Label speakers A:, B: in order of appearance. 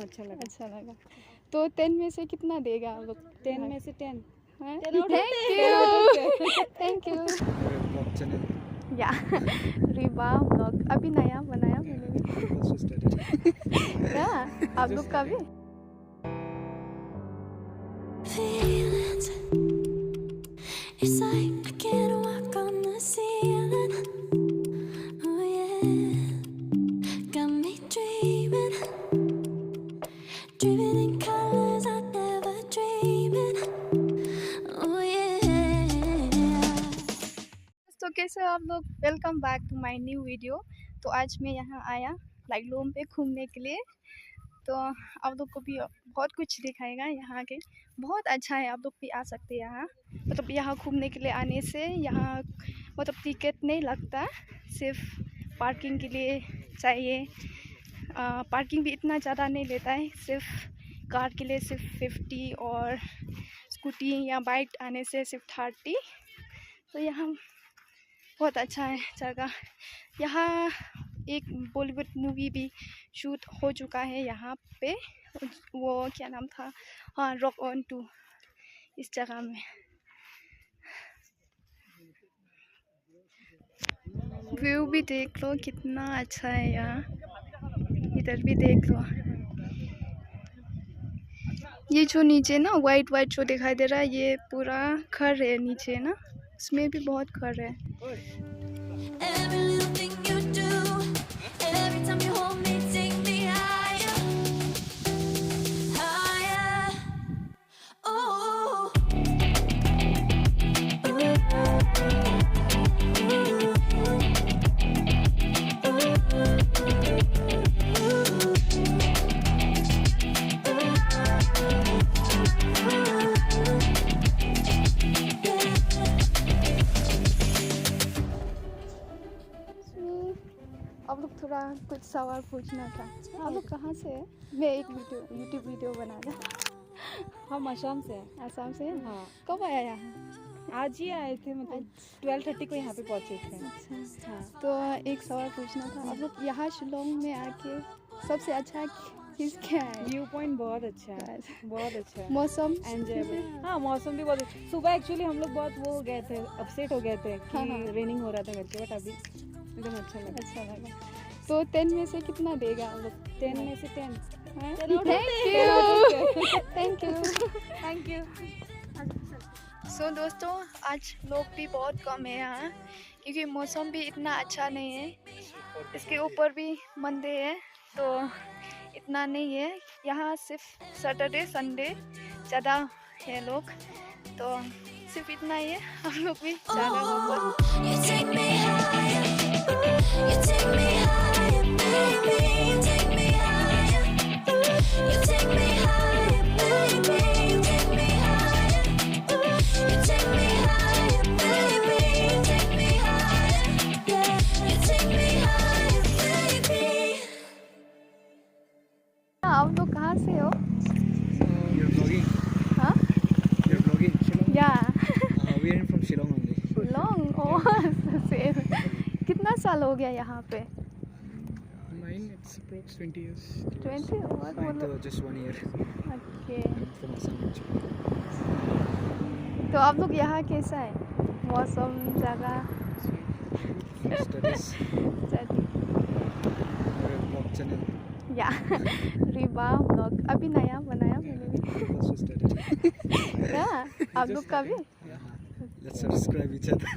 A: अच्छा लगा।
B: अच्छा लगा। तो 10 में से कितना देगा आप लोग?
A: 10 में से 10।
B: Thank you.
C: ब्लॉग चैनल
B: या रिबा ब्लॉग अभी नया बनाया मैंने भी। या आप लोग का भी?
D: Feelings, it's like I can't walk on the ceiling. Oh yeah, got me dreaming, dreaming in colors I never dreamed in. Oh yeah.
B: तो कैसे हो आप लोग? Welcome back to my new video. तो आज मैं यहाँ आया लाइलोम पे घूमने के लिए। तो आप लोग को भी बहुत कुछ दिखाएगा यहाँ के। बहुत अच्छा है, आप लोग भी आ सकते हैं यहाँ। मतलब यहाँ घूमने के लिए आने से यहाँ मतलब टिकट नहीं लगता, सिर्फ पार्किंग के लिए चाहिए। पार्किंग भी इतना ज़्यादा नहीं लेता है, सिर्फ कार के लिए सिर्फ 50 और स्कूटी या बाइक आने से सिर्फ 30। तो यहाँ बहुत अच्छा है जगह। यहाँ एक बॉलीवुड मूवी भी शूट हो चुका है यहाँ पे, वो क्या नाम था, हाँ रॉक ऑन 2, इस जगह में। व्यू भी देख लो कितना अच्छा है यहाँ, इधर भी देख लो। ये जो नीचे ना वाइट वाइट जो दिखाई दे रहा है, ये पूरा घर है नीचे ना, इसमें भी बहुत घर है।
D: Every little thing you do, every time you hold me, take me higher, higher. Oh.
B: आप लोग थोड़ा कुछ सवाल पूछना था। आप लोग कहाँ से है? मैं एक यूट्यूब वीडियो बना रहा।
A: हम असम से हैं।
B: आसाम से है?
A: हाँ,
B: कब आया यहाँ?
A: आज ही आए थे, मतलब 12:30 को यहाँ पे पहुँचे थे।
B: अच्छा,
A: हाँ।
B: तो एक सवाल पूछना था। आप लोग यहाँ शिलोंग में आके सबसे अच्छा चीज़ क्या है?
A: व्यू पॉइंट बहुत अच्छा है, बहुत अच्छा है।
B: मौसम
A: एंजॉयबल। हाँ, मौसम भी बहुत अच्छा। सुबह एक्चुअली हम लोग बहुत वो हो गए थे, अपसेट हो गए थे कि
B: हाँ।
A: रेनिंग हो रहा था करके, बट अभी एकदम अच्छा लगा।
B: अच्छा लगा। तो 10 में से कितना देगा आप लोग?
A: 10 में से 10।
B: Thank you.
A: Thank you.
B: So दोस्तों, आज लोग भी बहुत कम है यहाँ, क्योंकि मौसम भी इतना अच्छा नहीं है। इसके ऊपर भी मंदिर है, तो इतना नहीं है यहाँ। सिर्फ सैटरडे संडे ज़्यादा है लोग, तो सिर्फ इतना ही है। हम लोग भी ज़्यादा लोग।
D: You take me higher, you take me higher, baby. You take me higher, you take me higher, baby. You take me higher, you take me higher, baby. You take me higher, yeah. You take me higher, baby.
B: आप लोग कहाँ से हो?
C: You're vlogging?
B: हाँ?
C: You're vlogging? Shillong?
B: या
C: We are from Shillong only.
B: Shillong. Oh same. कितना साल हो गया यहाँ पे?
C: Mine, it's approx 20 years.
B: 20 और
C: Mine
B: मतलब
C: just 1 year.
B: Okay.
C: I'm from Assam actually.
B: तो आप लोग यहाँ कैसा है मौसम, जगह?
C: Studies. Blog channel.
B: या रिबा ब्लॉग अभी नया बनाया मैंने भी।
C: Also studied.
B: या आप लोग का भी?
C: Yeah. Let's subscribe each other.